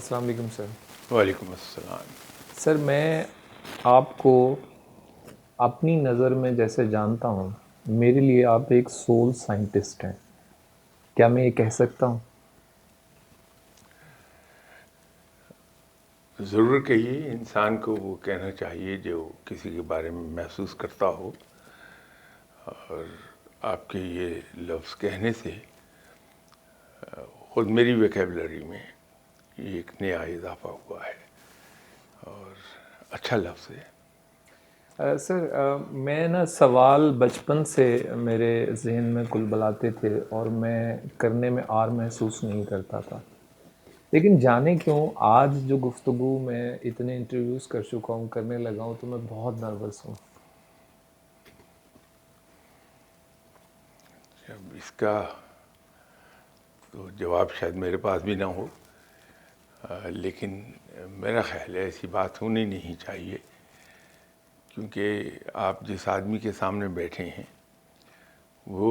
السلام علیکم سر. وعلیکم السلام. سر میں آپ کو اپنی نظر میں جیسے جانتا ہوں، میرے لیے آپ ایک سول سائنٹسٹ ہیں. کیا میں یہ کہہ سکتا ہوں؟ ضرور کہیے. انسان کو وہ کہنا چاہیے جو کسی کے بارے میں محسوس کرتا ہو، اور آپ کے یہ لفظ کہنے سے خود میری ویکیبلری میں یہ ایک نیا اضافہ ہوا ہے اور اچھا لفظ ہے. سر میں نا سوال بچپن سے میرے ذہن میں کل بلاتے تھے اور میں کرنے میں آر محسوس نہیں کرتا تھا، لیکن جانے کیوں آج جو گفتگو میں اتنے انٹرویوز کر چکا ہوں، کرنے لگا ہوں، تو میں بہت نروس ہوں. اب اس کا تو جواب شاید میرے پاس بھی نہ ہو، لیکن میرا خیال ہے ایسی بات ہونی نہیں چاہیے، کیونکہ آپ جس آدمی کے سامنے بیٹھے ہیں وہ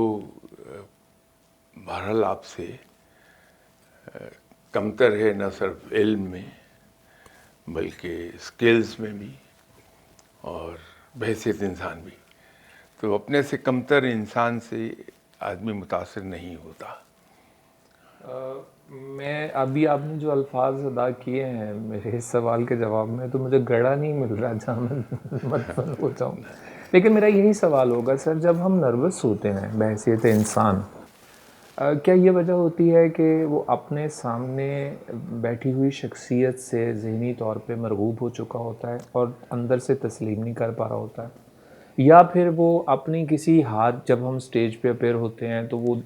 بہرحال آپ سے کمتر ہے، نہ صرف علم میں بلکہ اسکلز میں بھی اور بحیثیت انسان بھی. تو اپنے سے کمتر انسان سے آدمی متاثر نہیں ہوتا. میں ابھی آپ نے جو الفاظ ادا کیے ہیں میرے اس سوال کے جواب میں، تو مجھے گڑا نہیں مل رہا جہاں میں مدفن ہو جاؤں. لیکن میرا یہی سوال ہوگا سر، جب ہم نروس ہوتے ہیں بحیثیت انسان، کیا یہ وجہ ہوتی ہے کہ وہ اپنے سامنے بیٹھی ہوئی شخصیت سے ذہنی طور پہ مرغوب ہو چکا ہوتا ہے اور اندر سے تسلیم نہیں کر پا رہا ہوتا ہے، یا پھر وہ اپنی کسی ہار، جب ہم اسٹیج پہ اپیئر ہوتے ہیں تو وہ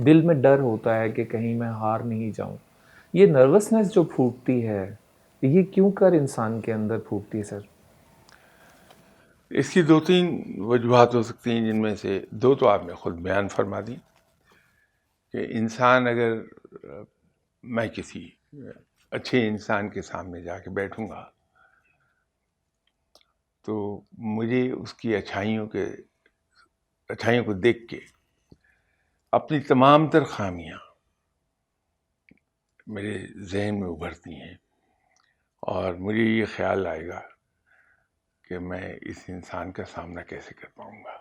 دل میں ڈر ہوتا ہے کہ کہیں میں ہار نہیں جاؤں؟ یہ نروسنس جو پھوٹتی ہے، یہ کیوں کر انسان کے اندر پھوٹتی ہے سر؟ اس کی دو تین وجوہات ہو سکتی ہیں، جن میں سے دو تو آپ نے خود بیان فرما دی کہ انسان اگر میں کسی اچھے انسان کے سامنے جا کے بیٹھوں گا تو مجھے اس کی اچھائیوں کو دیکھ کے اپنی تمام تر خامیاں میرے ذہن میں ابھرتی ہیں، اور مجھے یہ خیال آئے گا کہ میں اس انسان کا سامنا کیسے کر پاؤں گا.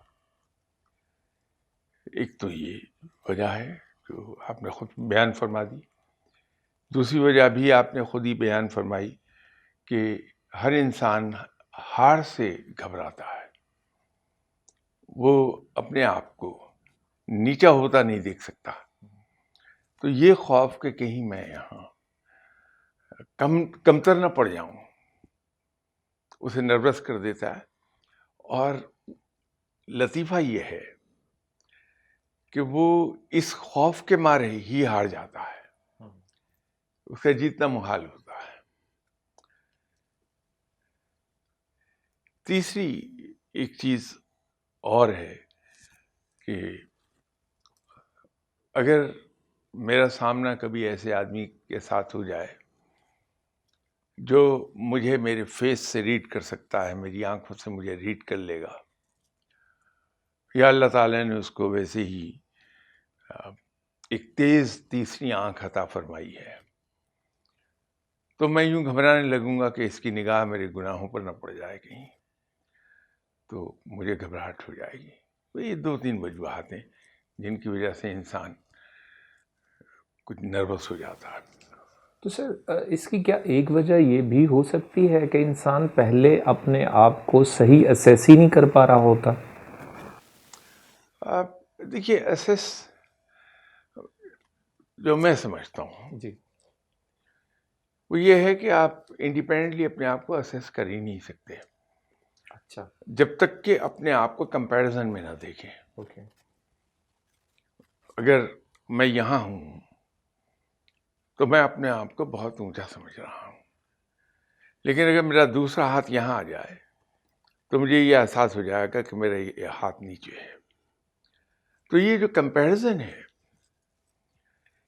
ایک تو یہ وجہ ہے جو آپ نے خود بیان فرما دی. دوسری وجہ بھی آپ نے خود ہی بیان فرمائی کہ ہر انسان ہار سے گھبراتا ہے. وہ اپنے آپ کو نیچا ہوتا نہیں دیکھ سکتا، تو یہ خوف کہ کہیں میں یہاں کمتر نہ پڑ جاؤں اسے نروس کر دیتا ہے. اور لطیفہ یہ ہے کہ وہ اس خوف کے مارے ہی ہار جاتا ہے، اس کا جیتنا محال ہوتا ہے. تیسری ایک چیز اور ہے کہ اگر میرا سامنا کبھی ایسے آدمی کے ساتھ ہو جائے جو مجھے میرے فیس سے ریڈ کر سکتا ہے، میری آنکھوں سے مجھے ریڈ کر لے گا، یا اللہ تعالیٰ نے اس کو ویسے ہی ایک تیز تیسری آنکھ عطا فرمائی ہے، تو میں یوں گھبرانے لگوں گا کہ اس کی نگاہ میرے گناہوں پر نہ پڑ جائے کہیں، تو مجھے گھبراہٹ ہو جائے گی. تو یہ دو تین وجوہات ہیں جن کی وجہ سے انسان کچھ نروس ہو جاتا ہے. تو سر اس کی کیا ایک وجہ یہ بھی ہو سکتی ہے کہ انسان پہلے اپنے آپ کو صحیح اسیس ہی نہیں کر پا رہا ہوتا؟ آپ دیکھیے، اسیس جو میں سمجھتا ہوں جی. وہ یہ ہے کہ آپ انڈیپینڈنٹلی اپنے آپ کو اسیس کر ہی نہیں سکتے اچھا. جب تک کہ اپنے آپ کو کمپیریزن میں نہ دیکھیں. اوکے. اگر میں یہاں ہوں تو میں اپنے آپ کو بہت اونچا سمجھ رہا ہوں، لیکن اگر میرا دوسرا ہاتھ یہاں آ جائے تو مجھے یہ احساس ہو جائے گا کہ میرا یہ ہاتھ نیچے ہے. تو یہ جو کمپیریزن ہے،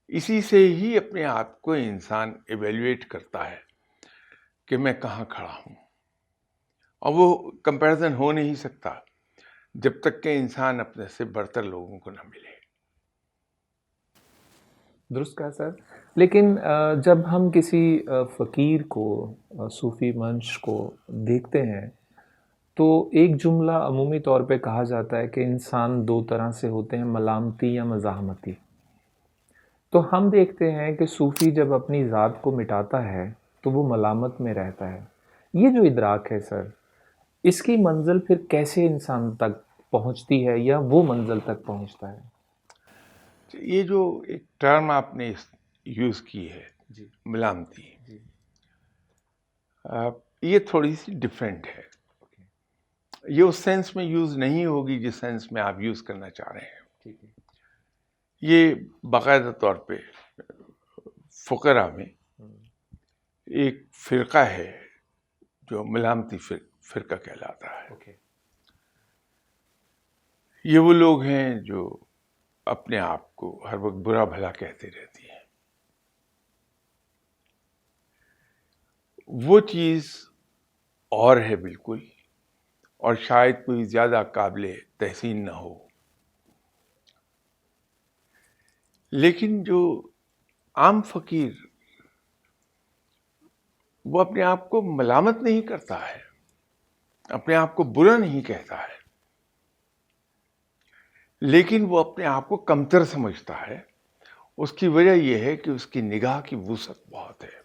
اسی سے ہی اپنے آپ کو انسان ایویلویٹ کرتا ہے کہ میں کہاں کھڑا ہوں. اور وہ کمپیریزن ہو نہیں سکتا جب تک کہ انسان اپنے سے برتر لوگوں کو نہ ملے. درست کہا سر. لیکن جب ہم کسی فقیر کو صوفی منش کو دیکھتے ہیں تو ایک جملہ عمومی طور پہ کہا جاتا ہے کہ انسان دو طرح سے ہوتے ہیں، ملامتی یا مزاحمتی. تو ہم دیکھتے ہیں کہ صوفی جب اپنی ذات کو مٹاتا ہے تو وہ ملامت میں رہتا ہے. یہ جو ادراک ہے سر، اس کی منزل پھر کیسے انسان تک پہنچتی ہے یا وہ منزل تک پہنچتا ہے؟ یہ جو ایک ٹرم آپ نے یوز کی ہے، جی ملامتی، جی. یہ تھوڑی سی ڈفرینٹ ہے. یہ اس سینس میں یوز نہیں ہوگی جس سینس میں آپ یوز کرنا چاہ رہے ہیں. ٹھیک ہے. یہ باقاعدہ طور پہ فقراء میں ایک فرقہ ہے جو ملامتی فرقہ کہلاتا ہے. اوکے. یہ وہ لوگ ہیں جو اپنے آپ کو ہر وقت برا بھلا کہتے رہتی ہیں. وہ چیز اور ہے بالکل، اور شاید کوئی زیادہ قابل تحسین نہ ہو. لیکن جو عام فقیر، وہ اپنے آپ کو ملامت نہیں کرتا ہے، اپنے آپ کو برا نہیں کہتا ہے، لیکن وہ اپنے آپ کو کمتر سمجھتا ہے. اس کی وجہ یہ ہے کہ اس کی نگاہ کی وسعت بہت ہے.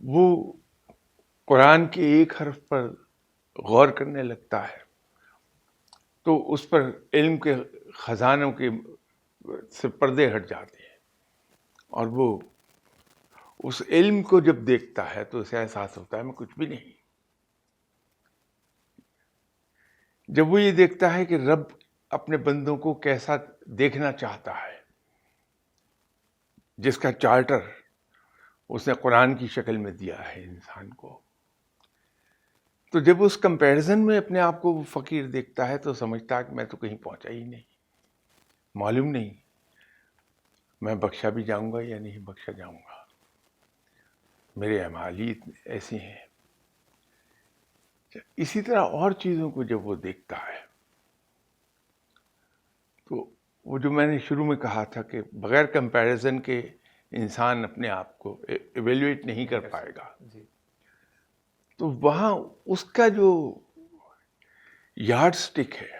وہ قرآن کے ایک حرف پر غور کرنے لگتا ہے تو اس پر علم کے خزانوں کے سے پردے ہٹ جاتے ہیں، اور وہ اس علم کو جب دیکھتا ہے تو اسے احساس ہوتا ہے میں کچھ بھی نہیں. جب وہ یہ دیکھتا ہے کہ رب اپنے بندوں کو کیسا دیکھنا چاہتا ہے، جس کا چارٹر اس نے قرآن کی شکل میں دیا ہے انسان کو، تو جب اس کمپیریزن میں اپنے آپ کو وہ فقیر دیکھتا ہے تو سمجھتا ہے کہ میں تو کہیں پہنچا ہی نہیں، معلوم نہیں میں بخشا بھی جاؤں گا یا نہیں بخشا جاؤں گا، میرے اعمال ہی ایسے ہیں. اسی طرح اور چیزوں کو جب وہ دیکھتا ہے تو وہ جو میں نے شروع میں کہا تھا کہ بغیر کمپیریزن کے انسان اپنے آپ کو ایویلویٹ نہیں کر پائے گا، جی. تو وہاں اس کا جو یارڈ سٹک ہے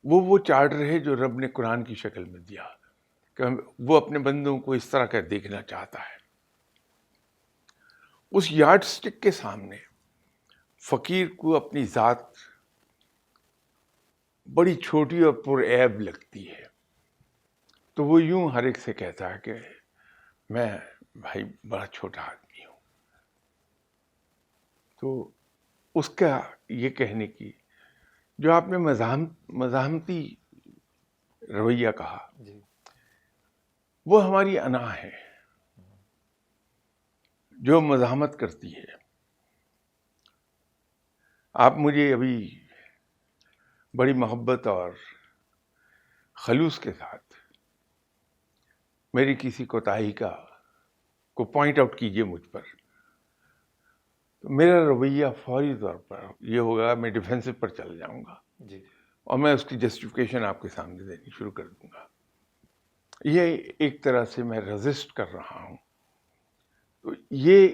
وہ چارٹر ہے جو رب نے قرآن کی شکل میں دیا کہ وہ اپنے بندوں کو اس طرح کا دیکھنا چاہتا ہے. اس یارڈ سٹک کے سامنے فقیر کو اپنی ذات بڑی چھوٹی اور پر عیب لگتی ہے، تو وہ یوں ہر ایک سے کہتا ہے کہ میں بھائی بڑا چھوٹا آدمی ہوں. تو اس کا یہ کہنے کی جو آپ نے مزاحمتی رویہ کہا، جی. وہ ہماری انا ہے جو مزاحمت کرتی ہے. آپ مجھے ابھی بڑی محبت اور خلوص کے ساتھ میری کسی کوتاہی کو پوائنٹ آؤٹ کیجئے مجھ پر، تو میرا رویہ فوری طور پر یہ ہوگا، میں ڈیفینسو پر چل جاؤں گا جی. اور میں اس کی جسٹیفیکیشن آپ کے سامنے دینی شروع کر دوں گا. یہ ایک طرح سے میں رزسٹ کر رہا ہوں. تو یہ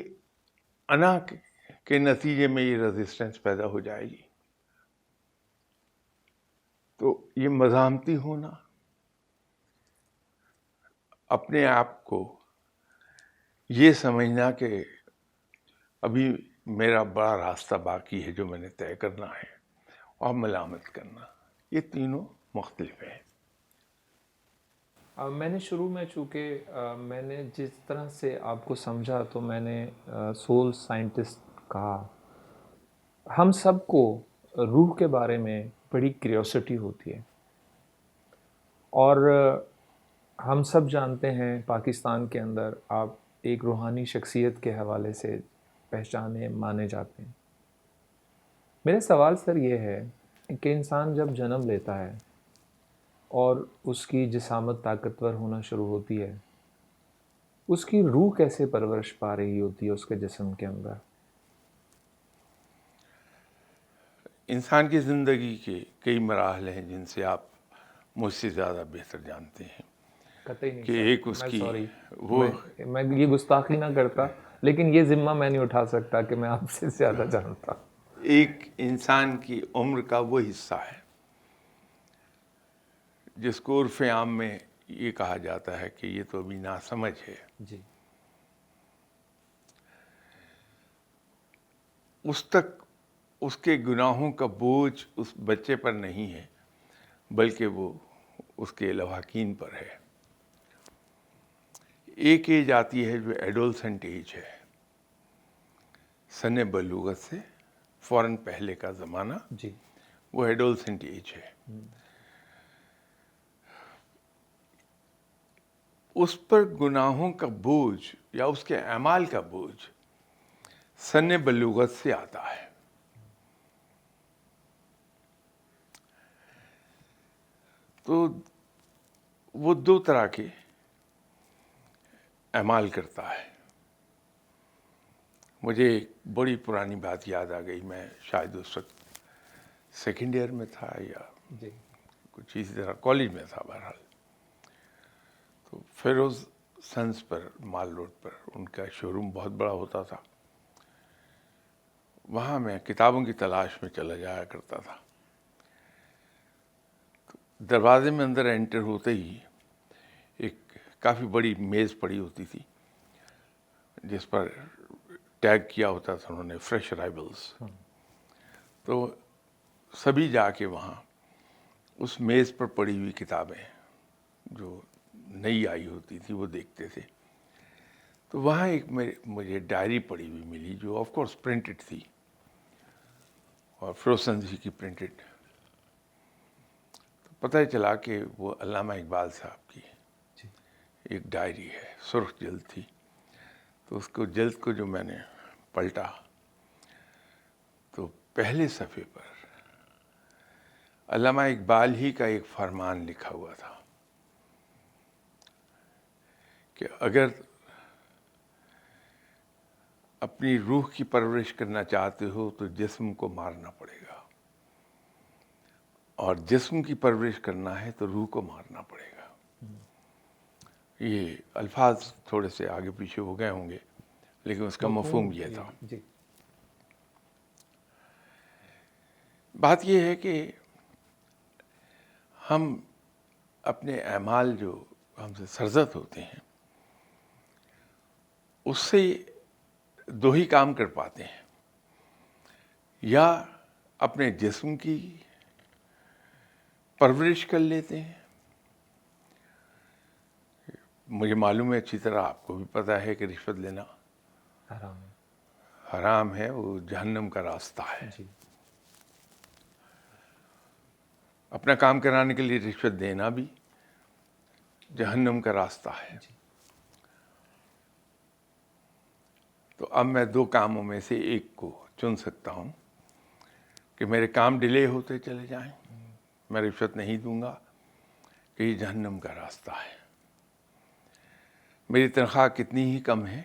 انا کے نتیجے میں یہ رزسٹنس پیدا ہو جائے گی. تو یہ مزاحمتی ہونا، اپنے آپ کو یہ سمجھنا کہ ابھی میرا بڑا راستہ باقی ہے جو میں نے طے کرنا ہے، اور ملامت کرنا، یہ تینوں مختلف ہیں. میں نے شروع میں چونکہ میں نے جس طرح سے آپ کو سمجھا تو میں نے سول سائنٹسٹ کہا. ہم سب کو روح کے بارے میں بڑی کریوسٹی ہوتی ہے، اور ہم سب جانتے ہیں پاکستان کے اندر آپ ایک روحانی شخصیت کے حوالے سے پہچانے مانے جاتے ہیں. میرا سوال سر یہ ہے کہ انسان جب جنم لیتا ہے اور اس کی جسامت طاقتور ہونا شروع ہوتی ہے، اس کی روح کیسے پرورش پا رہی ہوتی ہے اس کے جسم کے اندر؟ انسان کی زندگی کے کئی مراحل ہیں جن سے آپ مجھ سے زیادہ بہتر جانتے ہیں قطعی نہیں کہ سر، ایک اس میں کی سوری، وہ میں یہ گستاخی نہ کرتا، لیکن یہ ذمہ میں نہیں اٹھا سکتا کہ میں آپ سے زیادہ جانتا. ایک انسان کی عمر کا وہ حصہ ہے جس کو عرف عام میں یہ کہا جاتا ہے کہ یہ تو ابھی ناسمجھ ہے. جی اس تک اس کے گناہوں کا بوجھ اس بچے پر نہیں ہے، بلکہ وہ اس کے لواحقین پر ہے. ایک ایج آتی ہے جو ایڈولسنٹ ایج ہے، سن بلوغت سے فوراً پہلے کا زمانہ، جی وہ ایڈولسنٹ ایج ہے. اس پر گناہوں کا بوجھ یا اس کے اعمال کا بوجھ سن بلوغت سے آتا ہے. تو وہ دو طرح کے اعمال کرتا ہے. مجھے ایک بڑی پرانی بات یاد آ گئی، میں شاید اس وقت سیکنڈ ایئر میں تھا یا جی کچھ اسی طرح کالج میں تھا. بہرحال تو فیروز سنس پر مال روڈ پر ان کا شو روم بہت بڑا ہوتا تھا. وہاں میں کتابوں کی تلاش میں چلا جایا کرتا تھا. دروازے میں اندر انٹر ہوتے ہی ایک کافی بڑی میز پڑی ہوتی تھی جس پر ٹیگ کیا ہوتا تھا انہوں نے فریش ارائیولز. تو سبھی جا کے وہاں اس میز پر پڑی ہوئی کتابیں جو نئی آئی ہوتی تھی وہ دیکھتے تھے. تو وہاں ایک مجھے ڈائری پڑی ہوئی ملی جو آف کورس پرنٹڈ تھی، اور فروزن جی کی پرنٹڈ. تو پتہ چلا کہ وہ علامہ اقبال صاحب کی جی ایک ڈائری ہے، سرخ جلد تھی. تو اس کو جلد کو جو میں نے پلٹا تو پہلے صفحے پر علامہ اقبال ہی کا ایک فرمان لکھا ہوا تھا کہ اگر اپنی روح کی پرورش کرنا چاہتے ہو تو جسم کو مارنا پڑے گا، اور جسم کی پرورش کرنا ہے تو روح کو مارنا پڑے گا. یہ الفاظ تھوڑے سے آگے پیچھے ہو گئے ہوں گے، لیکن اس کا مفہوم یہ تھا. جی بات یہ ہے کہ ہم اپنے اعمال جو ہم سے سرزد ہوتے ہیں اس سے دو ہی کام کر پاتے ہیں، یا اپنے جسم کی پرورش کر لیتے ہیں. مجھے معلوم ہے اچھی طرح، آپ کو بھی پتہ ہے کہ رشوت لینا حرام ہے. حرام ہے، وہ جہنم کا راستہ ہے. جی اپنا کام کرانے کے لیے رشوت دینا بھی جہنم کا راستہ ہے. جی تو اب میں دو کاموں میں سے ایک کو چن سکتا ہوں کہ میرے کام ڈیلے ہوتے چلے جائیں، میں رشوت نہیں دوں گا، کہ یہ جہنم کا راستہ ہے. میری تنخواہ کتنی ہی کم ہے،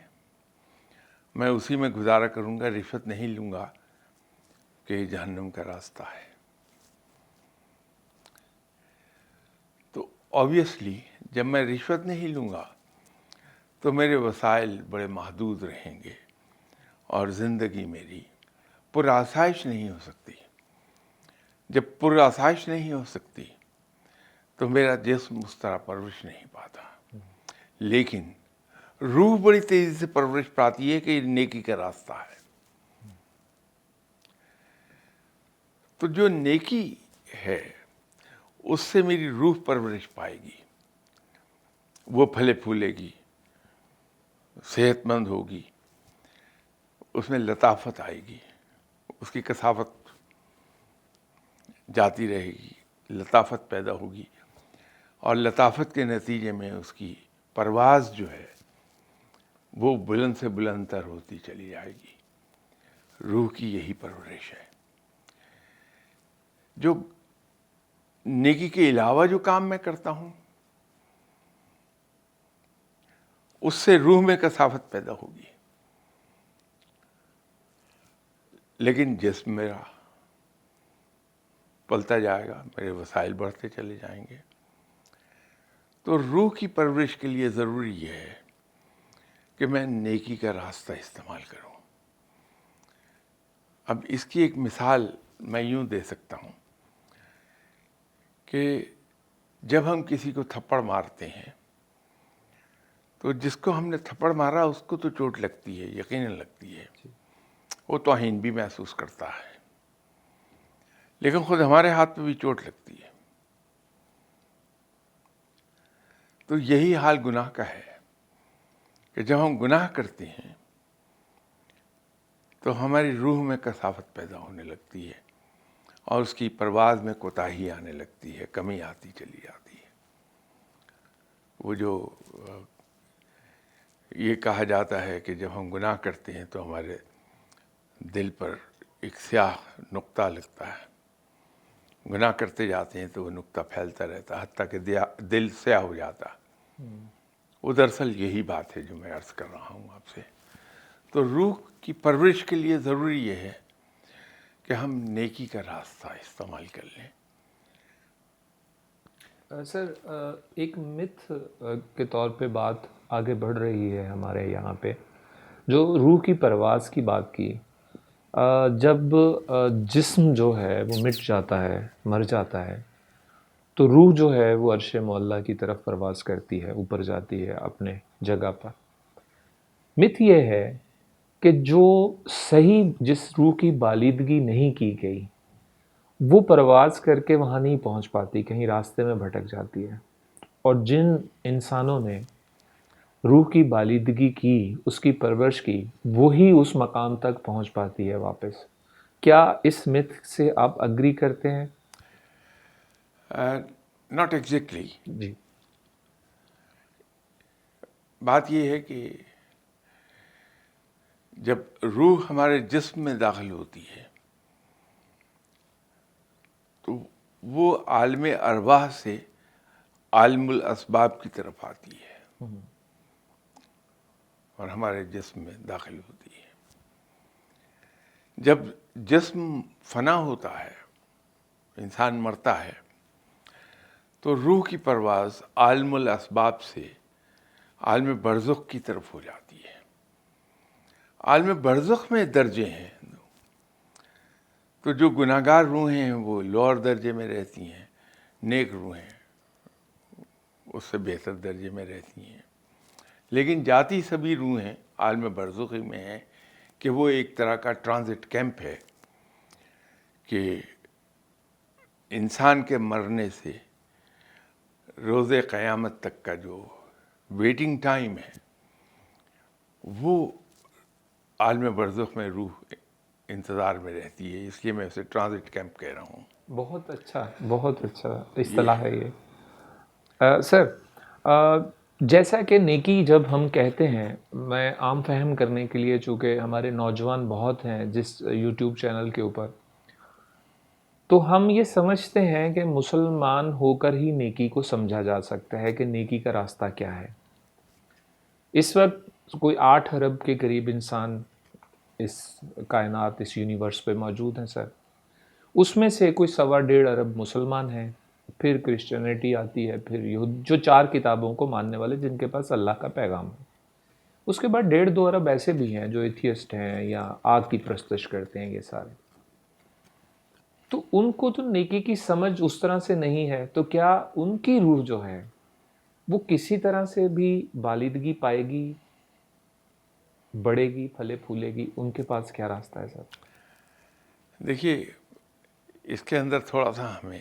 میں اسی میں گزارا کروں گا، رشوت نہیں لوں گا، کہ یہ جہنم کا راستہ ہے. تو آبویسلی جب میں رشوت نہیں لوں گا تو میرے وسائل بڑے محدود رہیں گے اور زندگی میری پرآسائش نہیں ہو سکتی. جب پرآسائش نہیں ہو سکتی تو میرا جسم اس طرح پرورش نہیں پاتا، لیکن روح بڑی تیزی سے پرورش پاتی ہے کہ یہ نیکی کا راستہ ہے. تو جو نیکی ہے اس سے میری روح پرورش پائے گی، وہ پھلے پھولے گی، صحت مند ہوگی، اس میں لطافت آئے گی، اس کی کثافت جاتی رہے گی، لطافت پیدا ہوگی، اور لطافت کے نتیجے میں اس کی پرواز جو ہے وہ بلند سے بلند تر ہوتی چلی جائے گی. روح کی یہی پرورش ہے. جو نیکی کے علاوہ جو کام میں کرتا ہوں اس سے روح میں کثافت پیدا ہوگی، لیکن جسم میرا پلتا جائے گا، میرے وسائل بڑھتے چلے جائیں گے، تو روح کی پرورش کے لیے ضروری یہ ہے کہ میں نیکی کا راستہ استعمال کروں. اب اس کی ایک مثال میں یوں دے سکتا ہوں کہ جب ہم کسی کو تھپڑ مارتے ہیں تو جس کو ہم نے تھپڑ مارا اس کو تو چوٹ لگتی ہے، یقیناً لگتی ہے، وہ توہین بھی محسوس کرتا ہے، لیکن خود ہمارے ہاتھ پہ بھی چوٹ لگتی ہے. تو یہی حال گناہ کا ہے کہ جب ہم گناہ کرتے ہیں تو ہماری روح میں کثافت پیدا ہونے لگتی ہے اور اس کی پرواز میں کوتاہی آنے لگتی ہے، کمی آتی چلی جاتی ہے. وہ جو یہ کہا جاتا ہے کہ جب ہم گناہ کرتے ہیں تو ہمارے دل پر ایک سیاہ نقطہ لگتا ہے، گناہ کرتے جاتے ہیں تو وہ نقطہ پھیلتا رہتا ہے حتیٰ کہ دل سیاہ ہو جاتا. وہ دراصل یہی بات ہے جو میں عرض کر رہا ہوں آپ سے. تو روح کی پرورش کے لیے ضروری یہ ہے کہ ہم نیکی کا راستہ استعمال کر لیں. سر ایک متھ کے طور پہ بات آگے بڑھ رہی ہے ہمارے یہاں پہ، جو روح کی پرواز کی بات کی. جب جسم جو ہے وہ مٹ جاتا ہے، مر جاتا ہے، تو روح جو ہے وہ عرش معلیٰ کی طرف پرواز کرتی ہے، اوپر جاتی ہے اپنے جگہ پر. متھ یہ ہے کہ جو صحیح جس روح کی بالیدگی نہیں کی گئی وہ پرواز کر کے وہاں نہیں پہنچ پاتی، کہیں راستے میں بھٹک جاتی ہے. اور جن انسانوں نے روح کی بالیدگی کی، اس کی پرورش کی، وہی اس مقام تک پہنچ پاتی ہے واپس. کیا اس متھ سے آپ اگری کرتے ہیں؟ Not exactly. جی. بات یہ ہے کہ جب روح ہمارے جسم میں داخل ہوتی ہے تو وہ عالم ارواح سے عالم الاسباب کی طرف آتی ہے اور ہمارے جسم میں داخل ہوتی ہے. جب جسم فنا ہوتا ہے، انسان مرتا ہے، تو روح کی پرواز عالم الاسباب سے عالم برزخ کی طرف ہو جاتی ہے. عالم برزخ میں درجے ہیں، تو جو گناہ گار روحیں ہیں وہ لوور درجے میں رہتی ہیں، نیک روحیں اس سے بہتر درجے میں رہتی ہیں. لیکن جاتی سبھی روحیں عالم برزخی میں ہیں کہ وہ ایک طرح کا ٹرانزٹ کیمپ ہے کہ انسان کے مرنے سے روز قیامت تک کا جو ویٹنگ ٹائم ہے وہ عالم برزخ میں روح انتظار میں رہتی ہے. اس لیے میں اسے ٹرانزٹ کیمپ کہہ رہا ہوں. بہت اچھا اصطلاح ہے یہ. سر جیسا کہ نیکی جب ہم کہتے ہیں، میں عام فہم کرنے کے لیے، چونکہ ہمارے نوجوان بہت ہیں جس یوٹیوب چینل کے اوپر، تو ہم یہ سمجھتے ہیں کہ مسلمان ہو کر ہی نیکی کو سمجھا جا سکتا ہے کہ نیکی کا راستہ کیا ہے. اس وقت کوئی 8 ارب کے قریب انسان اس کائنات، اس یونیورس پہ موجود ہیں سر. اس میں سے کوئی 1.25 ارب مسلمان ہیں، پھر کرسچینٹی آتی ہے، پھر یہود، جو 4 کتابوں کو ماننے والے جن کے پاس اللہ کا پیغام ہے. اس کے بعد 1.5-2 ارب ایسے بھی ہیں جو ایتھیسٹ ہیں یا آگ کی پرستش کرتے ہیں. یہ سارے تو ان کو تو نیکی کی سمجھ اس طرح سے نہیں ہے. تو کیا ان کی روح جو ہے وہ کسی طرح سے بھی بالیدگی پائے گی، بڑھے گی، پھلے پھولے گی؟ ان کے پاس کیا راستہ ہے سر؟ دیکھیے، اس کے اندر تھوڑا سا ہمیں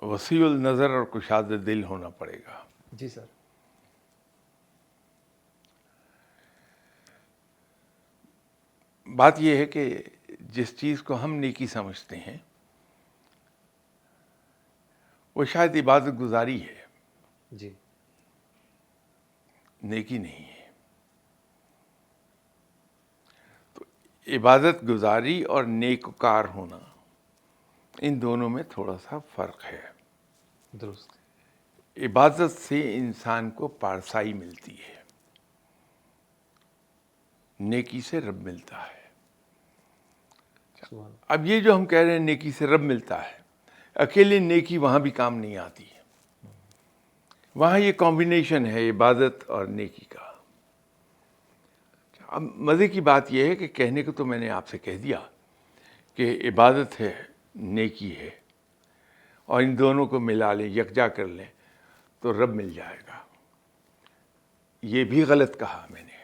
وسیع النظر اور کشاد دل ہونا پڑے گا. جی سر. بات یہ ہے کہ جس چیز کو ہم نیکی سمجھتے ہیں وہ شاید عبادت گزاری ہے، جی. نیکی نہیں ہے. تو عبادت گزاری اور نیکوکار ہونا، ان دونوں میں تھوڑا سا فرق ہے. درست. عبادت سے انسان کو پارسائی ملتی ہے، نیکی سے رب ملتا ہے. اب یہ جو ہم کہہ رہے ہیں نیکی سے رب ملتا ہے، اکیلے نیکی وہاں بھی کام نہیں آتی ہے. وہاں یہ کمبینیشن ہے عبادت اور نیکی کا. اب مزے کی بات یہ ہے کہ کہنے کو تو میں نے آپ سے کہہ دیا کہ عبادت ہے، نیکی ہے، اور ان دونوں کو ملا لیں، یکجا کر لیں تو رب مل جائے گا. یہ بھی غلط کہا میں نے،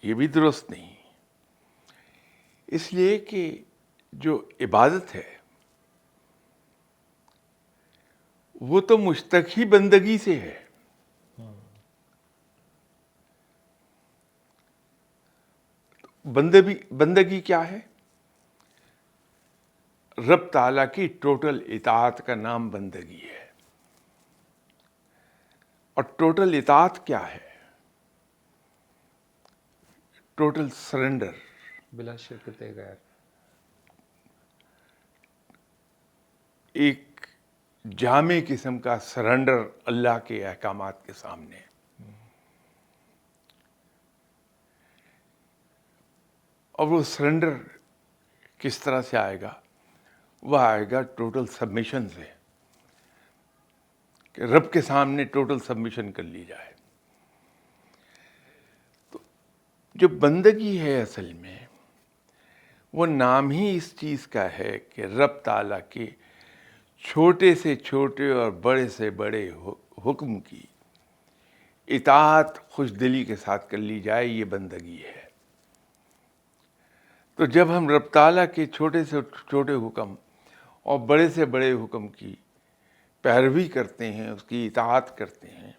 یہ بھی درست نہیں. اس لیے کہ جو عبادت ہے وہ تو مشتق ہی بندگی سے ہے. بندگی کیا ہے؟ رب تعالیٰ کی ٹوٹل اطاعت کا نام بندگی ہے. اور ٹوٹل اطاعت کیا ہے؟ ٹوٹل سرنڈر، بلا شرکت غیر. ایک جامع قسم کا سرنڈر اللہ کے احکامات کے سامنے. اور وہ سرنڈر کس طرح سے آئے گا؟ وہ آئے گا ٹوٹل سبمیشن سے، کہ رب کے سامنے ٹوٹل سبمیشن کر لی جائے. تو جو بندگی ہے اصل میں وہ نام ہی اس چیز کا ہے کہ رب تعالیٰ کے چھوٹے سے چھوٹے اور بڑے سے بڑے حکم کی اطاعت خوش دلی کے ساتھ کر لی جائے، یہ بندگی ہے. تو جب ہم رب تعالیٰ کے چھوٹے سے چھوٹے حکم اور بڑے سے بڑے حکم کی پیروی کرتے ہیں، اس کی اطاعت کرتے ہیں،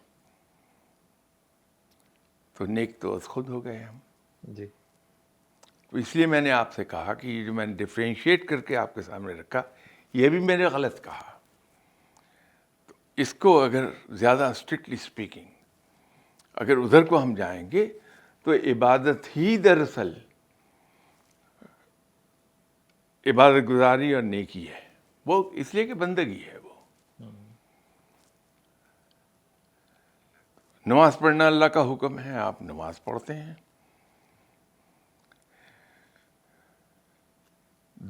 تو نیک تو خود ہو گئے ہم. جی. تو اس لیے میں نے آپ سے کہا کہ یہ جو میں نے ڈفرینشیٹ کر کے آپ کے سامنے رکھا، یہ بھی میں نے غلط کہا. تو اس کو اگر زیادہ اسٹرکٹلی اسپیکنگ اگر ادھر کو ہم جائیں گے تو عبادت ہی دراصل عبادت گزاری اور نیکی ہے. وہ اس لیے کہ بندگی ہے. وہ نماز پڑھنا اللہ کا حکم ہے، آپ نماز پڑھتے ہیں.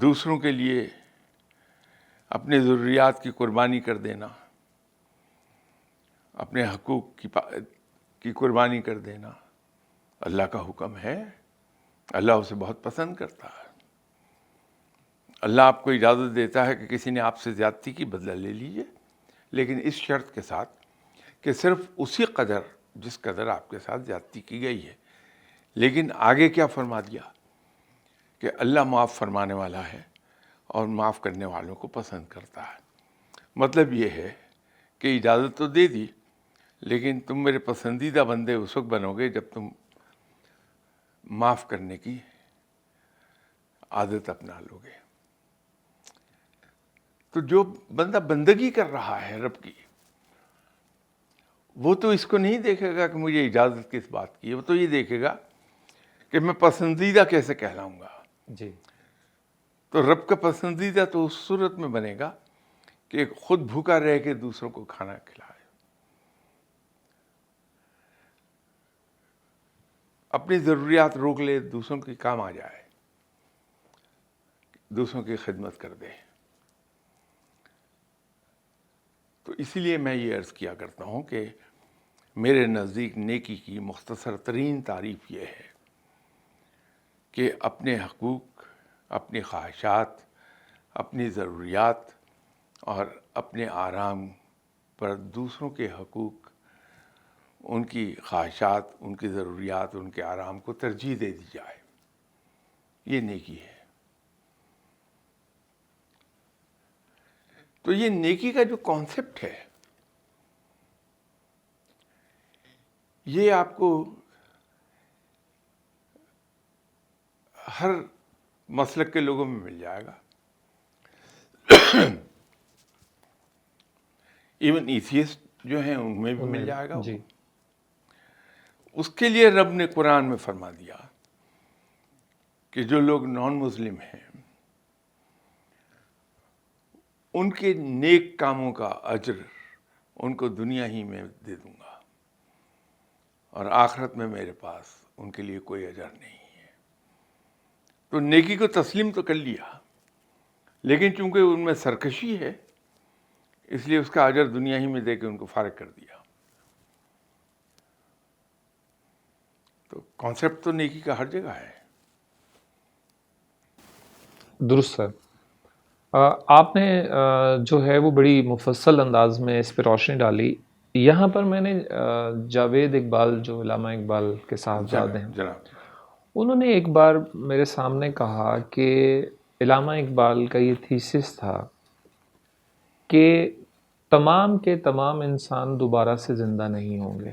دوسروں کے لیے اپنے ضروریات کی قربانی کر دینا، اپنے حقوق کی قربانی کر دینا اللہ کا حکم ہے. اللہ اسے بہت پسند کرتا ہے. اللہ آپ کو اجازت دیتا ہے کہ کسی نے آپ سے زیادتی کی، بدلہ لے لیجیے، لیکن اس شرط کے ساتھ کہ صرف اسی قدر جس قدر آپ کے ساتھ زیادتی کی گئی ہے. لیکن آگے کیا فرما دیا کہ اللہ معاف فرمانے والا ہے اور معاف کرنے والوں کو پسند کرتا ہے. مطلب یہ ہے کہ اجازت تو دے دی، لیکن تم میرے پسندیدہ بندے اس وقت بنو گے جب تم معاف کرنے کی عادت اپنا لو گے. تو جو بندہ بندگی کر رہا ہے رب کی، وہ تو اس کو نہیں دیکھے گا کہ مجھے اجازت کس بات کی ہے، وہ تو یہ دیکھے گا کہ میں پسندیدہ کیسے کہلاؤں گا. جی. تو رب کا پسندیدہ تو اس صورت میں بنے گا کہ خود بھوکا رہ کے دوسروں کو کھانا کھلائے، اپنی ضروریات روک لے، دوسروں کے کام آ جائے، دوسروں کی خدمت کر دے. تو اسی لیے میں یہ عرض کیا کرتا ہوں کہ میرے نزدیک نیکی کی مختصر ترین تعریف یہ ہے کہ اپنے حقوق، اپنی خواہشات، اپنی ضروریات اور اپنے آرام پر دوسروں کے حقوق، ان کی خواہشات، ان کی ضروریات، ان کے آرام کو ترجیح دے دی جائے. یہ نیکی ہے. تو یہ نیکی کا جو کانسیپٹ ہے یہ آپ کو ہر مسلک کے لوگوں میں مل جائے گا. ایون ایتھیسٹ جو ہیں ان میں بھی مل جائے گا. جی. اس کے لیے رب نے قرآن میں فرما دیا کہ جو لوگ نان مسلم ہیں ان کے نیک کاموں کا اجر ان کو دنیا ہی میں دے دوں گا، اور آخرت میں میرے پاس ان کے لیے کوئی اجر نہیں ہے. تو نیکی کو تسلیم تو کر لیا، لیکن چونکہ ان میں سرکشی ہے اس لیے اس کا اجر دنیا ہی میں دے کے ان کو فارغ کر دیا. تو کانسیپٹ تو نیکی کا ہر جگہ ہے. درست سر. آپ نے جو ہے وہ بڑی مفصل انداز میں اس پہ روشنی ڈالی. یہاں پر میں نے جاوید اقبال جو علامہ اقبال کے صاحبزادے ہیں، جناب انہوں نے ایک بار میرے سامنے کہا کہ علامہ اقبال کا یہ تھیسس تھا کہ تمام کے تمام انسان دوبارہ سے زندہ نہیں ہوں گے.